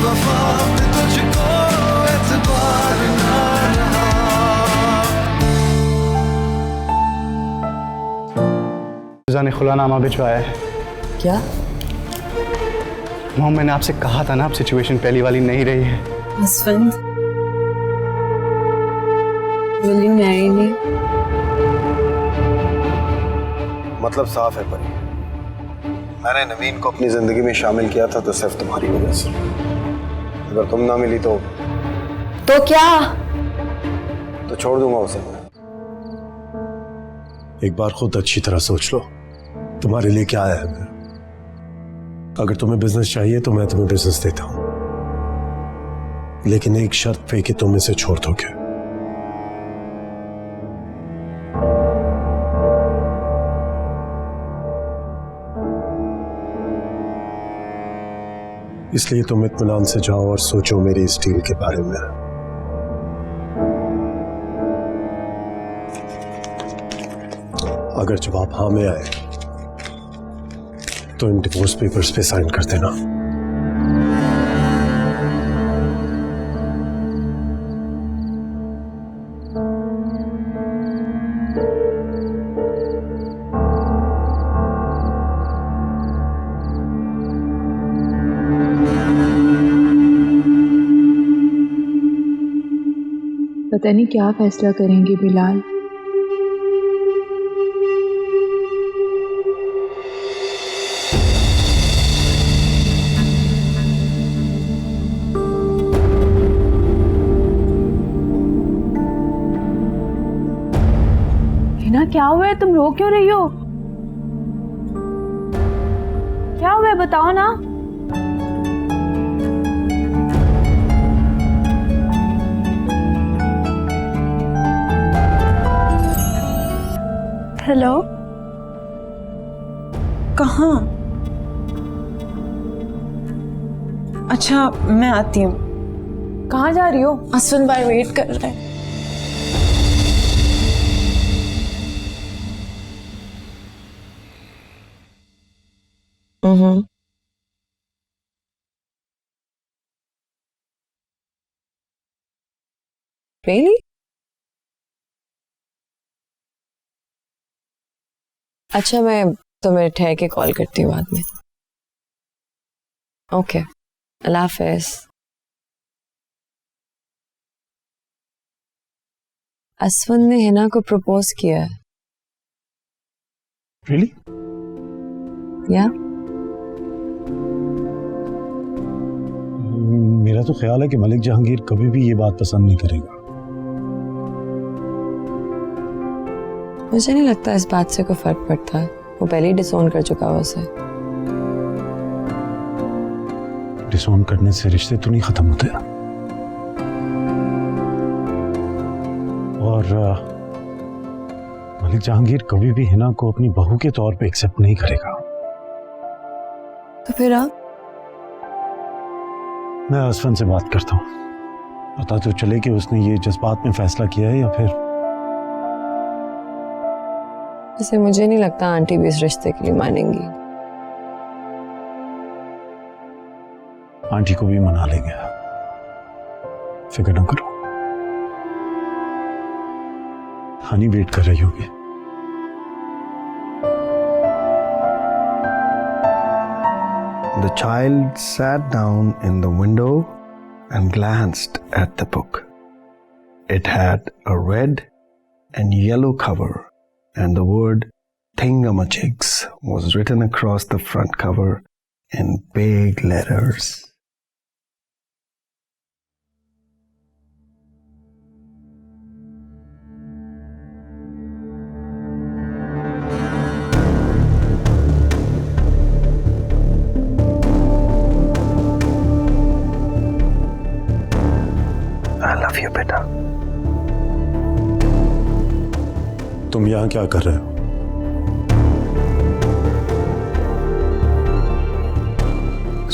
वफा पे तुझको एतबार ना रहा। ने खुलानामा भिजवाया है। क्या? मॉम, मैंने आपसे कहा था ना, अब सिचुएशन पहली वाली नहीं रही है। Husband will you marry me? मतलब साफ है परी, मैंने नवीन को अपनी जिंदगी में शामिल किया था तो सिर्फ तुम्हारी वजह से। अगर तुम ना मिली तो क्या? तो छोड़ दूंगा उसे मैं। एक बार खुद अच्छी तरह सोच लो, तुम्हारे लिए क्या है मैं। अगर तुम्हें बिजनेस चाहिए तो मैं तुम्हें बिजनेस देता हूं, लेकिन एक शर्त पे कि तुम इसे छोड़ दोगे। इसलिए तुम इत्मीनान से जाओ और सोचो मेरी इस डील के बारे में। अगर जवाब हाँ में आए तो इन डिवोर्स पेपर्स पे साइन कर देना। पता नहीं क्या फैसला करेंगे बिलाल। हिना, क्या हुआ है? तुम रो क्यों रही हो? क्या हुआ है बताओ ना। हेलो, कहाँ? अच्छा, मैं आती हूँ। कहाँ जा रही हो? अश्विन भाई वेट कर रहे हैं। Really? अच्छा, मैं तुम्हें ठहर के कॉल करती हूँ बाद में। ओके, अल्लाह हाफिज। अश्विन ने हिना को प्रपोज किया है। Really? या? मेरा तो ख्याल है कि मलिक जहांगीर कभी भी ये बात पसंद नहीं करेगा। मुझे नहीं लगता इस बात से कोई फर्क पड़ता है। वो पहले ही डिसोन कर चुका है उसे। डिसोन करने से रिश्ते तो नहीं खत्म होते। और मलिक जहांगीर कभी भी हिना को अपनी बहू के तौर पे एक्सेप्ट नहीं करेगा। तो फिर आप? मैं अश्विन से बात करता हूँ, पता तो चले कि उसने ये जज्बात में फैसला किया है या फिर। वैसे मुझे नहीं लगता आंटी भी इस रिश्ते के लिए मानेंगी। आंटी को भी मना लेंगे, फिक्र न करो। हनी वेट कर रही होगी। The child sat down in the window and glanced at the book. It had a red and yellow cover, and the word Thingamajigs was written across the front cover in big letters. I love you, बेटा। तुम यहां क्या कर रहे हो?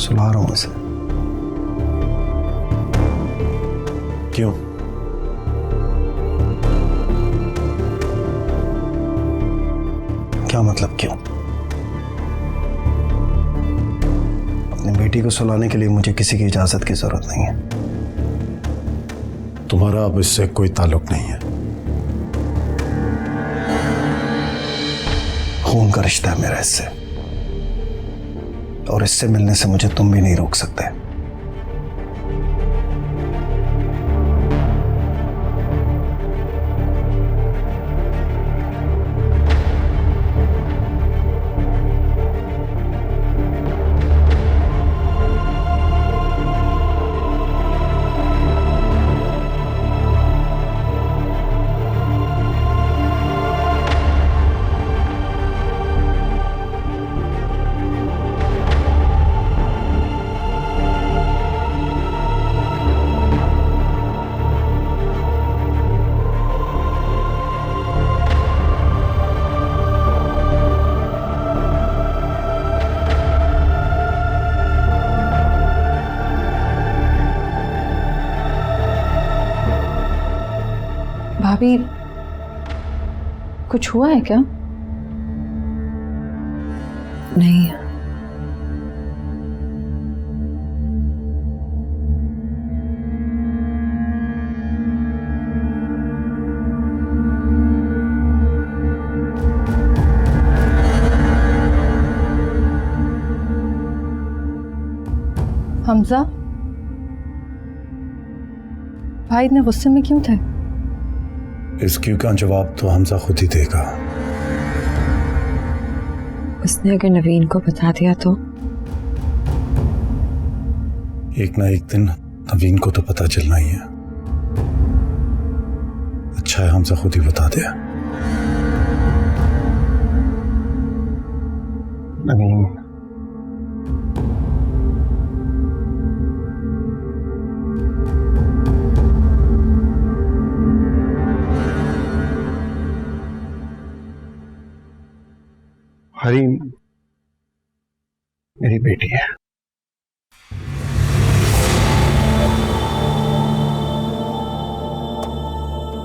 सुला रहा हूं इसे। क्यों? क्या मतलब क्यों? अपने बेटे बेटी को सुलाने के लिए मुझे किसी की इजाजत की जरूरत नहीं है। तुम्हारा अब इससे कोई ताल्लुक नहीं है। खून का रिश्ता है मेरा इससे, और इससे मिलने से मुझे तुम भी नहीं रोक सकते। भाभी, कुछ हुआ है क्या? नहीं। हमजा, भाई इतने गुस्से में क्यों थे? इस क्यों का जवाब तो हमजा खुद ही देगा। उसने अगर नवीन को बता दिया तो? एक ना एक दिन नवीन को तो पता चलना ही है। अच्छा है हमजा खुद ही बता दिया। नवीन, हरी मेरी बेटी है।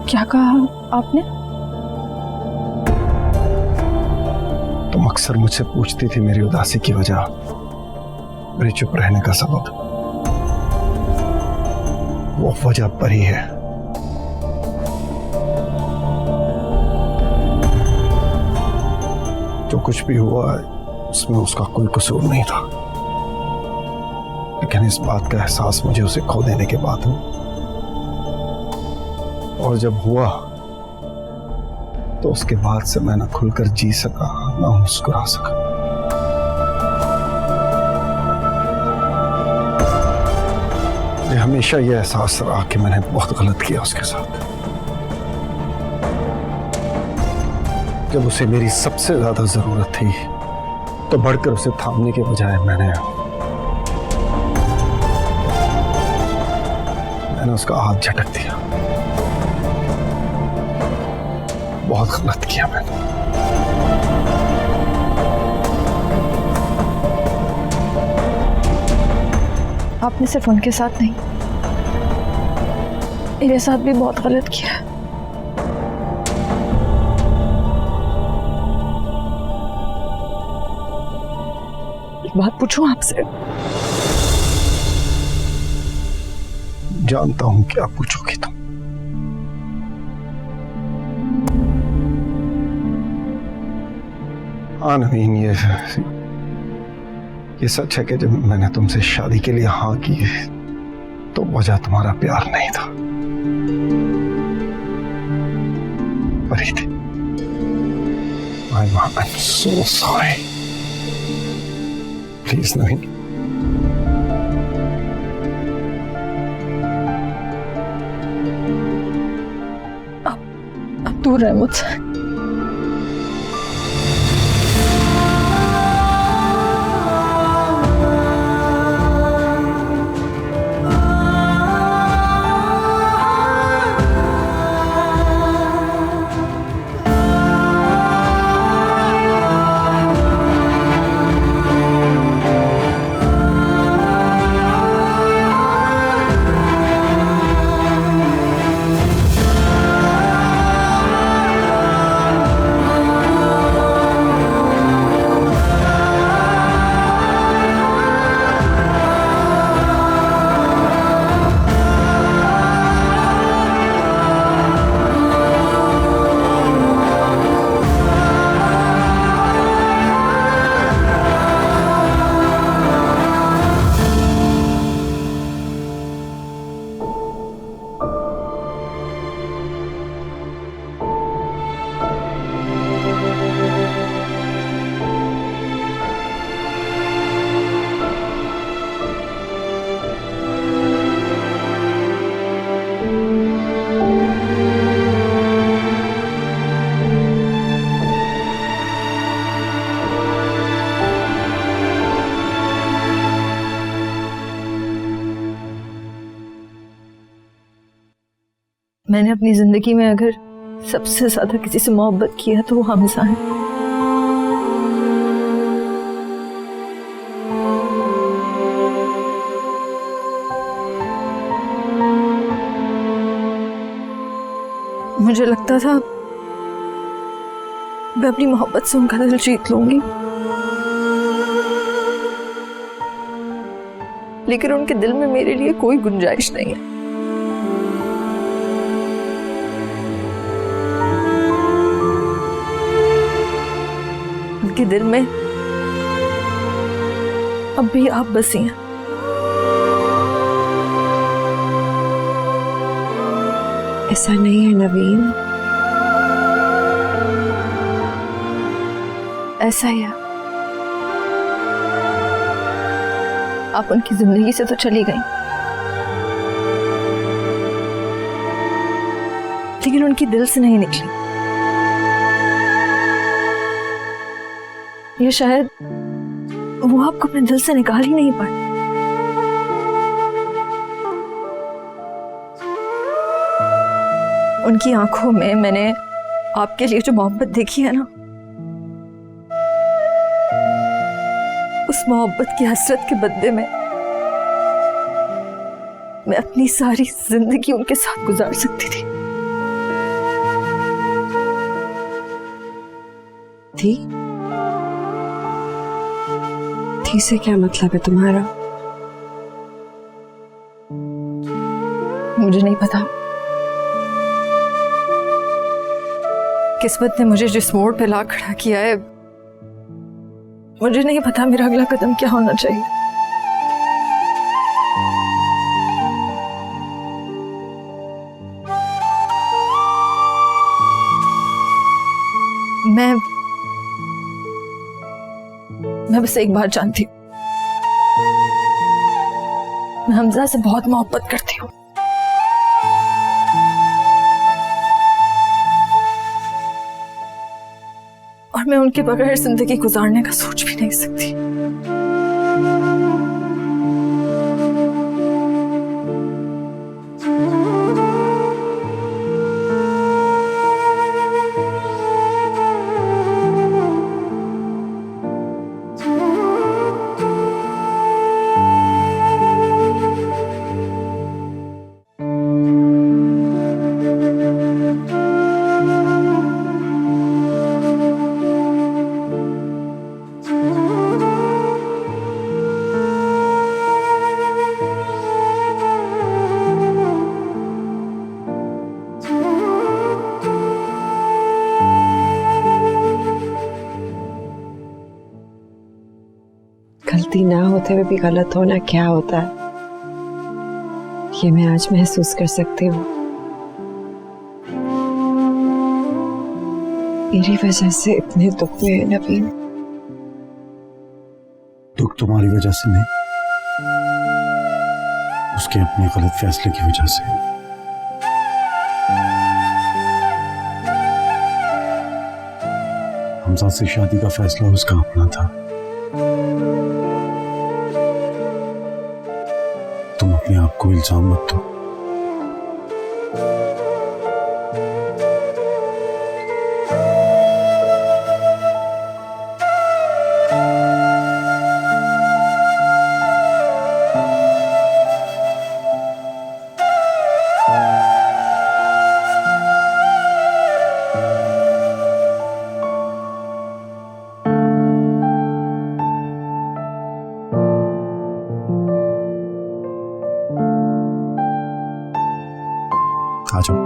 क्या कहा आपने? तुम अक्सर मुझसे पूछती थी मेरी उदासी की वजह, मेरे चुप रहने का सबब। वो वजह परी है। जो कुछ भी हुआ है उसमें उसका कोई कसूर नहीं था, लेकिन इस बात का एहसास मुझे उसे खो देने के बाद हुआ। और जब हुआ तो उसके बाद से मैं ना खुलकर जी सका ना मुस्कुरा सका। मुझे हमेशा यह एहसास रहा कि मैंने बहुत गलत किया उसके साथ। जब उसे मेरी सबसे ज्यादा जरूरत थी तो बढ़कर उसे थामने के बजाय मैंने उसका हाथ झटक दिया। बहुत गलत किया मैंने। आपने सिर्फ उनके साथ नहीं, मेरे साथ भी बहुत गलत किया। बात पूछूं आपसे? जानता हूं क्या पूछोगी तुम। हाँ नवीन, ये सच है कि जब मैंने तुमसे शादी के लिए हाँ की तो वजह तुम्हारा प्यार नहीं था, परी थी। I'm so sorry. प्लीज नवीन, अब दूर रहे मुझसे। मैंने अपनी जिंदगी में अगर सबसे ज्यादा किसी से मोहब्बत किया तो वो हमजा है। मुझे लगता था मैं अपनी मोहब्बत से उनका दिल जीत लूंगी, लेकिन उनके दिल में मेरे लिए कोई गुंजाइश नहीं है। उनके दिल में अब भी आप बसी हैं। ऐसा नहीं है नवीन, ऐसा ही है। आप उनकी जिंदगी से तो चली गई, लेकिन उनकी दिल से नहीं निकली। ये शायद वो आपको अपने दिल से निकाल ही नहीं पाए। उनकी आंखों में मैंने आपके लिए जो मोहब्बत देखी है ना, उस मोहब्बत की हसरत के बदले में मैं अपनी सारी जिंदगी उनके साथ गुजार सकती थी से क्या मतलब है तुम्हारा? मुझे नहीं पता किस्मत ने मुझे जिस मोड़ पे ला खड़ा किया है, मुझे नहीं पता मेरा अगला कदम क्या होना चाहिए। मैं बस एक बात जानती हूँ, मैं हमजा से बहुत मोहब्बत करती हूँ। और मैं उनके बगैर जिंदगी गुजारने का सोच भी नहीं सकती। गलती ना होते हुए भी गलत होना क्या होता है, ये मैं आज महसूस कर सकती हूँ। मेरी वजह से इतने दुख हुए हैं नवीन। दुख तुम्हारी वजह से नहीं, उसके अपने गलत फैसले की वजह से। हमजा से शादी का फैसला उसका अपना था। तुम अपने आप को इल्जाम मत दो। आ जाओ।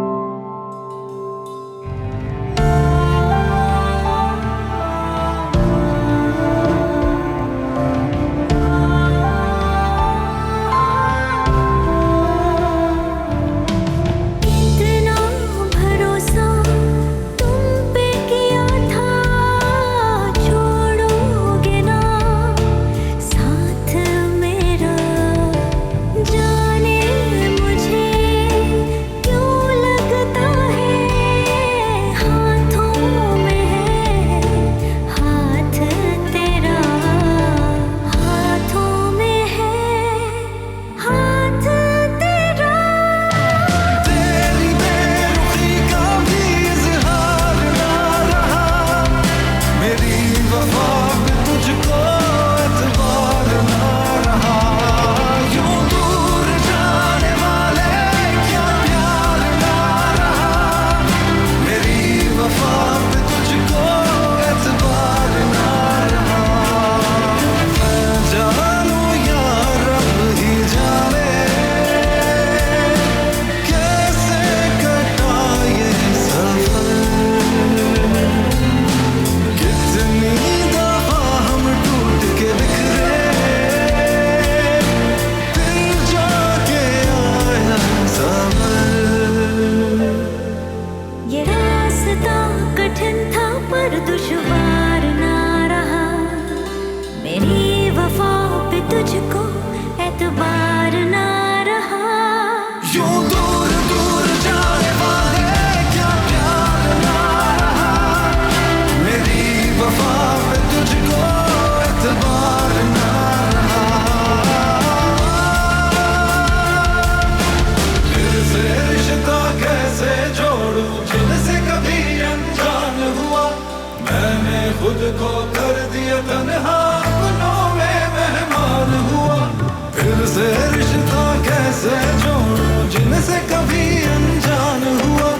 रिश्ता कैसे जोड़ूं जिनसे कभी अनजान हुआ।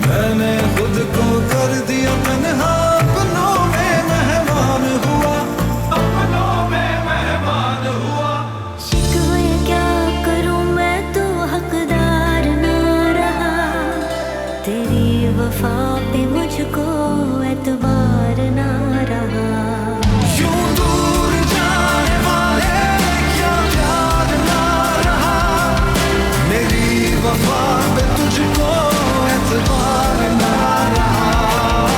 मैंने खुद को कर दिया तन्हा, अपनों में मेहमान हुआ, अपनों में मेहमान हुआ। शिकवे क्या करूं मैं तो हकदार ना रहा, तेरी वफा पे मुझको एतबार ना रहा। यूं दूर जाने वाले क्या प्यार ना रहा, मेरी वफा पे तुझको एतबार ना रहा।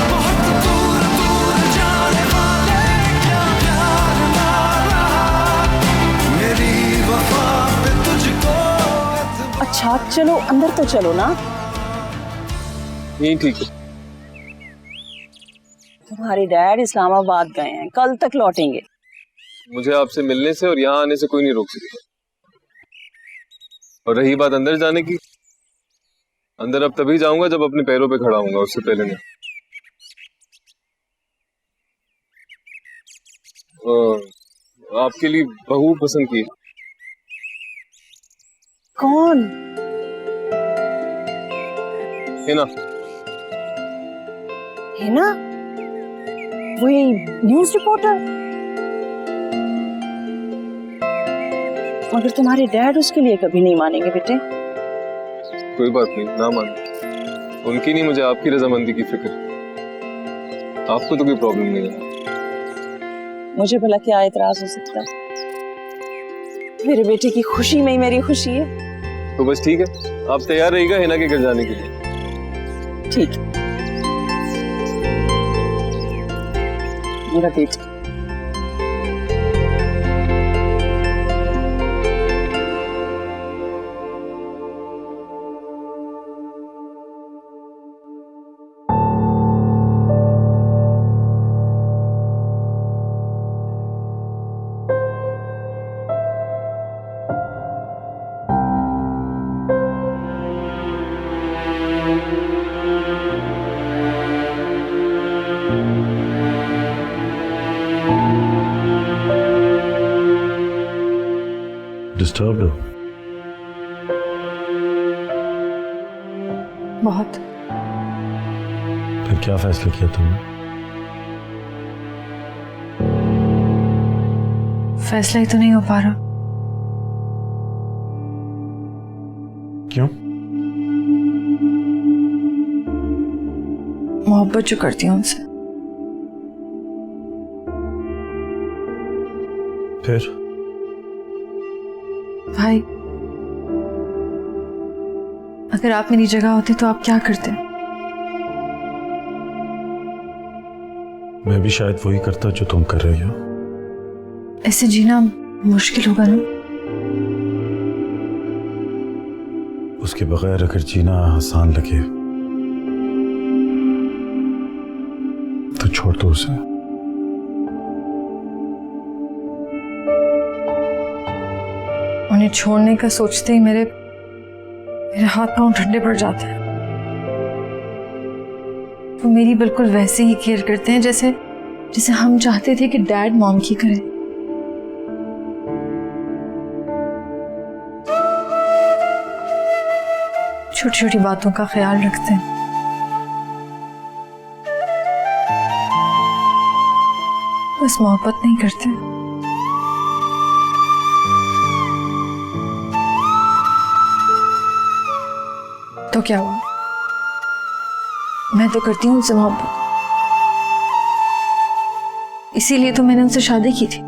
बहुत दूर दूर जाने वाले क्या प्यार ना रहा, मेरी वफा पे तुझको एतबार। अच्छा चलो अंदर तो चलो ना। नहीं ठीक है। तुम्हारे डैड इस्लामाबाद गए हैं, कल तक लौटेंगे। मुझे आपसे मिलने से और यहाँ आने से कोई नहीं रोक सकेगा। और रही बात अंदर जाने की, अंदर अब तभी जाऊंगा जब अपने पैरों पे खड़ा होऊंगा, उससे पहले नहीं। आपके लिए बहू पसंद की है। कौन? है ना? है ना? वही न्यूज रिपोर्टर। मगर तुम्हारे डैड उसके लिए कभी नहीं मानेंगे बेटे। कोई बात नहीं, ना मान। उनकी नहीं, मुझे आपकी रजामंदी की फिक्र। आपको तो कोई प्रॉब्लम नहीं है। मुझे भला क्या एतराज हो सकता है? मेरे बेटे की खुशी में ही मेरी खुशी है। तो बस ठीक है, आप तैयार रहिएगा हिना के घर जाने के लिए। ठीक है मेरा बेटा। डिस्टर्ब हो? बहुत। फिर क्या फैसला किया तुमने? फैसला ही तो नहीं हो पा रहा। क्यों? मोहब्बत जो करती हूँ उनसे। फिर भाई, अगर आप मेरी जगह होते तो आप क्या करते? मैं भी शायद वही करता जो तुम कर रही हो। ऐसे जीना मुश्किल होगा ना? उसके बगैर अगर जीना आसान लगे तो छोड़ दो उसे। उन्हें छोड़ने का सोचते ही मेरे हाथ पांव ठंडे पड़ जाते हैं। वो मेरी बिल्कुल वैसे ही केयर करते हैं जैसे हम चाहते थे कि डैड मॉम की करें। छोटी छोटी बातों का ख्याल रखते हैं। बस मोहब्बत नहीं करते। तो क्या हुआ? मैं तो करती हूँ उनसे मोहब्बत, इसीलिए तो मैंने उनसे शादी की थी।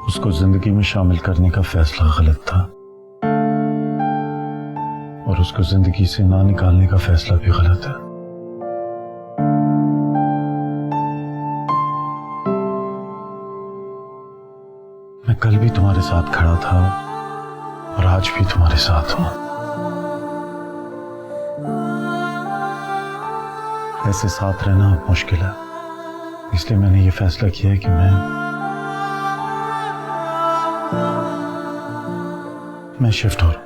उसको जिंदगी में शामिल करने का फैसला गलत था और उसको जिंदगी से ना निकालने का फैसला भी गलत है। मैं कल भी तुम्हारे साथ खड़ा था और आज भी तुम्हारे साथ हूं। ऐसे साथ रहना अब मुश्किल है, इसलिए मैंने ये फैसला किया है कि मैं शिफ्ट हो रहा हूं।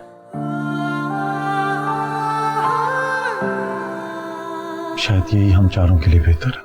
शायद यही हम चारों के लिए बेहतर है।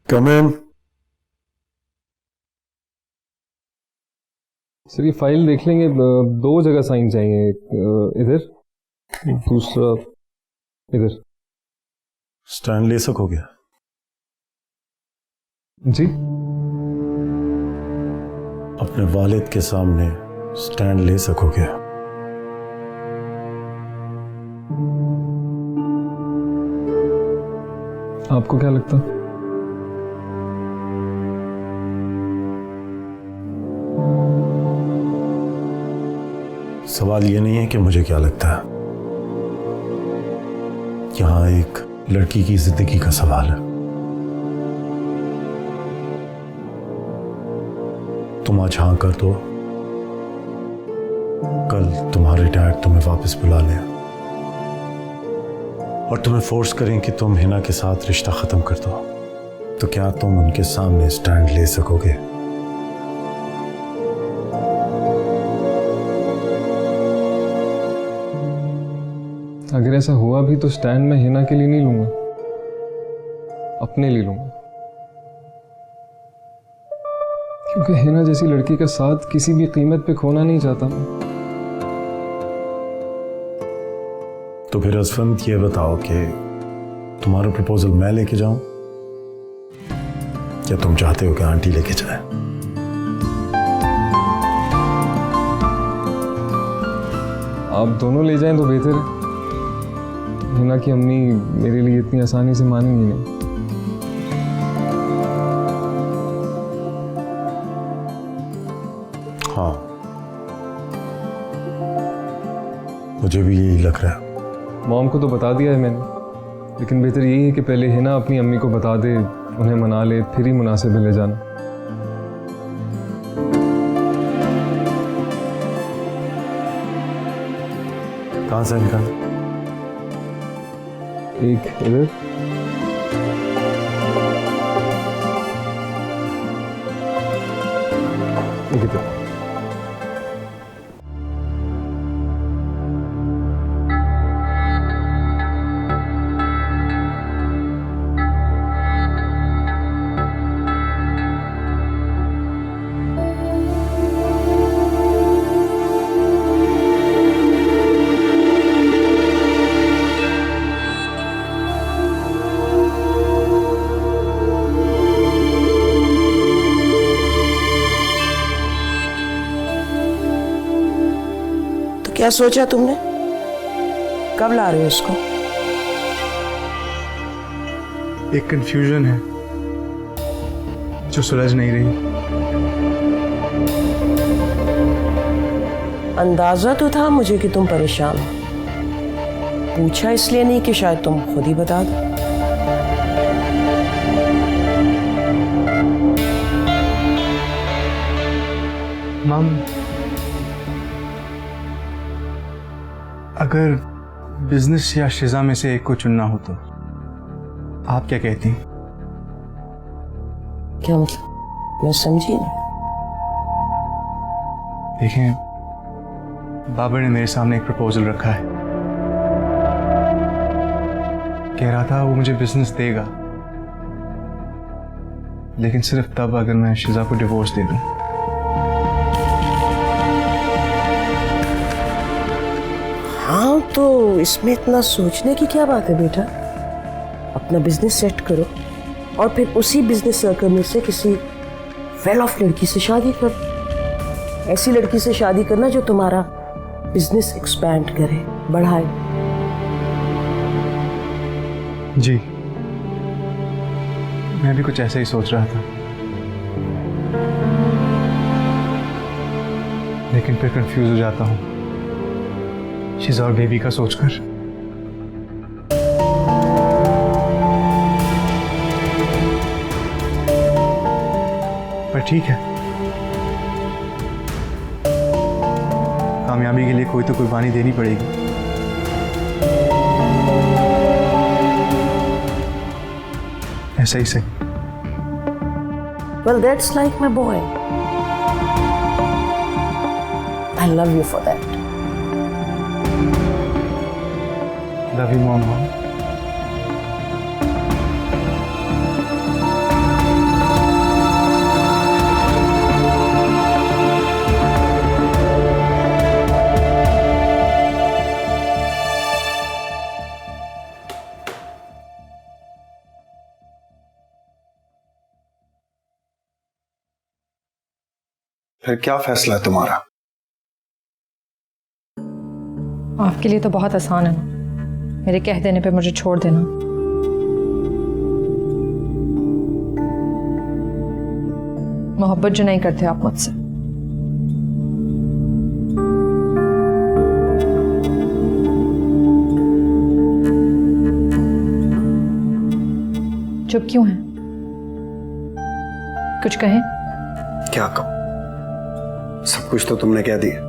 Come in. सर ये फाइल देख लेंगे, 2 जगह साइन चाहिए, एक इधर, दूसरा इधर। स्टैंड ले सकोगे? जी अपने वालिद के सामने स्टैंड ले सकोगे? आपको क्या लगता? सवाल ये नहीं है कि मुझे क्या लगता है, यहां एक लड़की की जिंदगी का सवाल है। तुम आज हाँ कर दो, कल तुम्हारे डैड तुम्हें वापस बुला लें और तुम्हें फोर्स करें कि तुम हिना के साथ रिश्ता खत्म कर दो, तो क्या तुम उनके सामने स्टैंड ले सकोगे? अगर ऐसा हुआ भी तो स्टैंड मैं हिना के लिए नहीं लूंगा, अपने लिए लूंगा, क्योंकि हिना जैसी लड़की का साथ किसी भी कीमत पे खोना नहीं चाहता मैं। तो फिर असफंद ये बताओ कि तुम्हारा प्रपोजल मैं लेके जाऊं या तुम चाहते हो कि आंटी लेके जाए? आप दोनों ले जाएं तो बेहतर है। हिना की अम्मी मेरे लिए इतनी आसानी से मानेंगी नहीं। हाँ, मुझे भी यही लग रहा है। मॉम को तो बता दिया है मैंने, लेकिन बेहतर यही है कि पहले हिना अपनी अम्मी को बता दे, उन्हें मना ले, फिर ही मुनासिब है ले जाना। कहाँ से इनका? एक इधर, एक इधर। क्या सोचा तुमने? कब ला रहे हो इसको? एक कंफ्यूजन है जो सुलझ नहीं रही। अंदाजा तो था मुझे कि तुम परेशान हो, पूछा इसलिए नहीं कि शायद तुम खुद ही बता दो। मम, अगर बिजनेस या शिजा में से एक को चुनना हो तो आप क्या कहती? क्या मतलब? मैं समझी नहीं। देखें, बाबर ने मेरे सामने एक प्रपोजल रखा है। कह रहा था वो मुझे बिजनेस देगा, लेकिन सिर्फ तब अगर मैं शिजा को डिवोर्स दे दूं। हाँ, तो इसमें इतना सोचने की क्या बात है बेटा? अपना बिजनेस सेट करो और फिर उसी बिजनेस सर्कल में से किसी वेल ऑफ लड़की से शादी करो। ऐसी लड़की से शादी करना जो तुम्हारा बिजनेस एक्सपैंड करे, बढ़ाए। जी, मैं भी कुछ ऐसा ही सोच रहा था, लेकिन फिर कंफ्यूज हो जाता हूँ शिजा और बेबी का सोचकर। पर ठीक है, कामयाबी के लिए कोई तो कुर्बानी देनी पड़ेगी। ऐसा ही सही। Well, that's like my boy. I love you for that. Love you, Mom. फिर क्या फैसला है तुम्हारा? आपके लिए तो बहुत आसान है ना, मेरे कह देने पे मुझे छोड़ देना। मोहब्बत जो नहीं करते आप मुझसे, चुप क्यों हैं? कुछ कहें? क्या कहूं? सब कुछ तो तुमने कह दिया।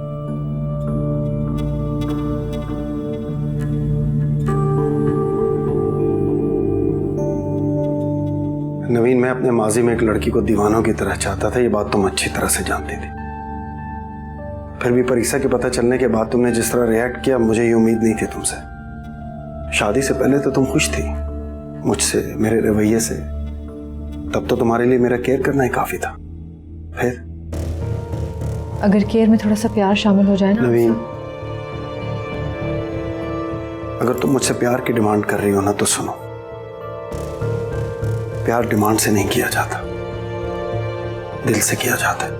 नवीन, मैं अपने माजी में एक लड़की को दीवानों की तरह चाहता था, ये बात तुम अच्छी तरह से जानती थी। फिर भी परीक्षा के पता चलने के बाद तुमने जिस तरह रिएक्ट किया, मुझे ये उम्मीद नहीं थी तुमसे। शादी से पहले तो तुम खुश थी मुझसे, मेरे रवैये से। तब तो तुम्हारे लिए मेरा केयर करना ही काफी था। फिर अगर केयर में थोड़ा सा प्यार शामिल हो जाए ना नवीन, अगर तुम मुझसे प्यार की डिमांड कर रही हो ना, तो सुनो, प्यार डिमांड से नहीं किया जाता, दिल से किया जाता है।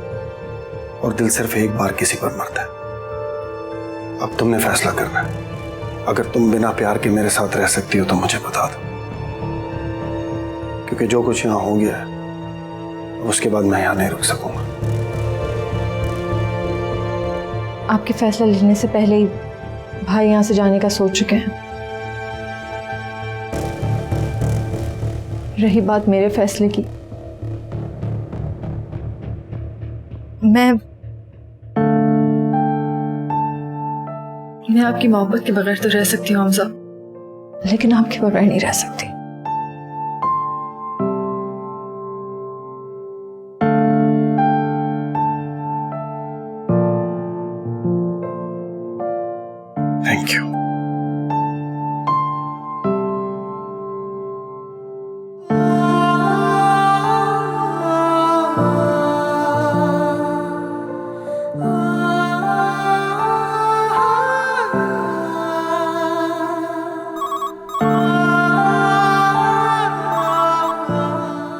और दिल सिर्फ एक बार किसी पर मरता है। अब तुमने फैसला करना है। अगर तुम बिना प्यार के मेरे साथ रह सकती हो तो मुझे बता दो, क्योंकि जो कुछ यहां हो गया है उसके बाद मैं यहां नहीं रुक सकूंगा। आपके फैसला लेने से पहले ही भाई यहां से जाने का सोच चुके हैं। रही बात मेरे फैसले की, मैं आपकी मोहब्बत के बगैर तो रह सकती हूँ हमजा, लेकिन आपके बगैर नहीं रह सकती। Thank you.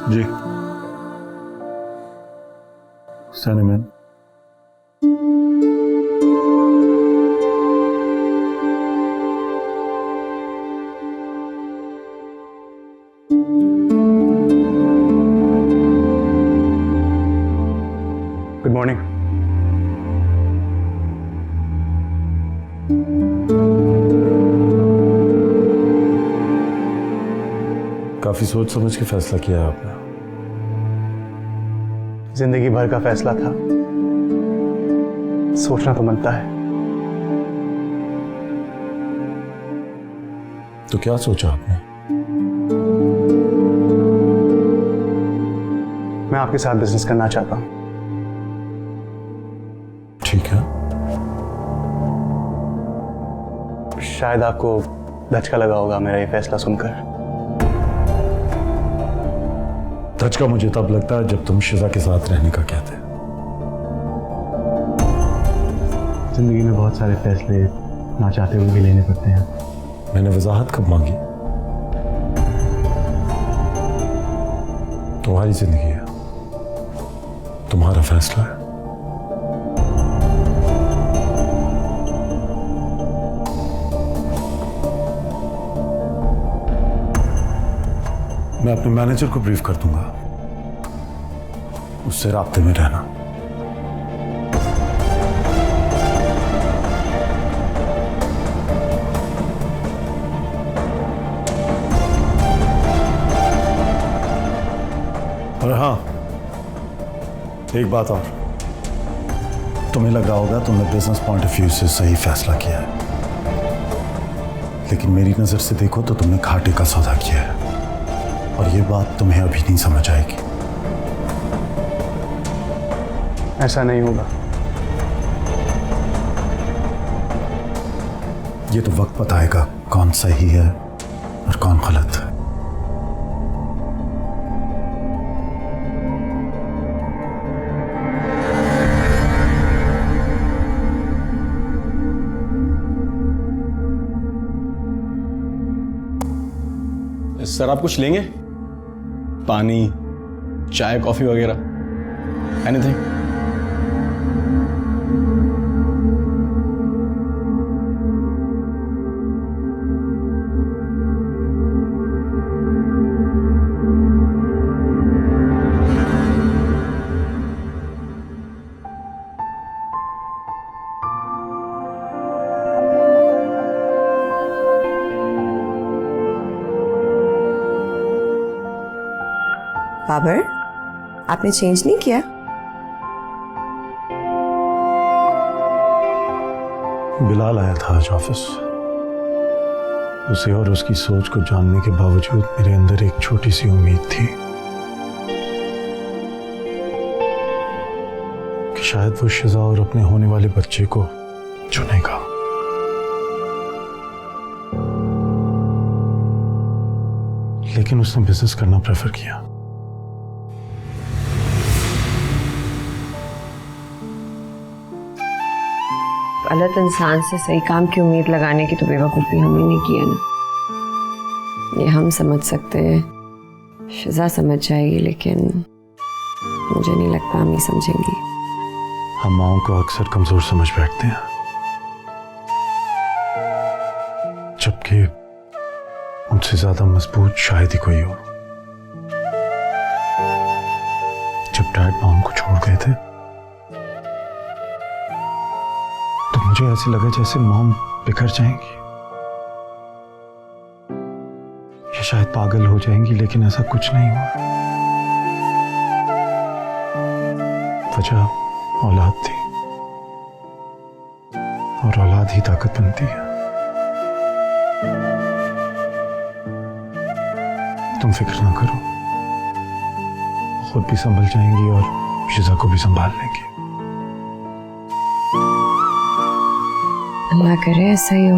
जी सैनिमैन, गुड मॉर्निंग। काफी सोच समझ के फैसला किया है आपने। जिंदगी भर का फैसला था, सोचना तो बनता है। तो क्या सोचा आपने? मैं आपके साथ बिजनेस करना चाहता हूं। ठीक है, शायद आपको धचका लगा होगा मेरा ये फैसला सुनकर। धचका मुझे तब लगता है जब तुम शिजा के साथ रहने का कहते। जिंदगी में बहुत सारे फैसले ना चाहते हुए भी लेने पड़ते हैं। मैंने वजाहत कब मांगी? तुम्हारी जिंदगी है, तुम्हारा फैसला है। मैं अपने मैनेजर को ब्रीफ कर दूंगा, उससे राब्ते में रहना। और हाँ, एक बात और, तुम्हें लग रहा होगा तुमने बिजनेस पॉइंट ऑफ व्यू से सही फैसला किया है, लेकिन मेरी नजर से देखो तो तुमने घाटे का सौदा किया है, और ये बात तुम्हें अभी नहीं समझ आएगी। ऐसा नहीं होगा। ये तो वक्त बताएगा कौन सही है और कौन गलत है। सर आप कुछ लेंगे? पानी, चाय, कॉफी वगैरह, एनीथिंग? बाबर, आपने चेंज नहीं किया? बिलाल आया था आज ऑफिस। उसे और उसकी सोच को जानने के बावजूद मेरे अंदर एक छोटी सी उम्मीद थी कि शायद वो शिजा और अपने होने वाले बच्चे को चुनेगा। लेकिन उसने बिजनेस करना प्रेफर किया। गलत इंसान से सही काम की उम्मीद लगाने की तो बेवकूफ़ी हमने नहीं की है ना। ये हम समझ सकते हैं, शिजा समझ जाएगी, लेकिन मुझे नहीं लगता हम ही समझेंगी। हम माओं को अक्सर कमजोर समझ बैठते हैं, जबकि उनसे ज्यादा मजबूत शायद ही कोई हो। जब डैड मॉम को छोड़ गए थे तो मुझे ऐसे लगा जैसे मॉम बिखर जाएंगी या शायद पागल हो जाएंगी, लेकिन ऐसा कुछ नहीं हुआ। वजह औलाद थी, और औलाद ही ताकत बनती है। तुम फिक्र ना करो, खुद भी संभल जाएंगी और शिजा को भी संभाल लेंगी। अल्लाह करे ऐसा ही हो।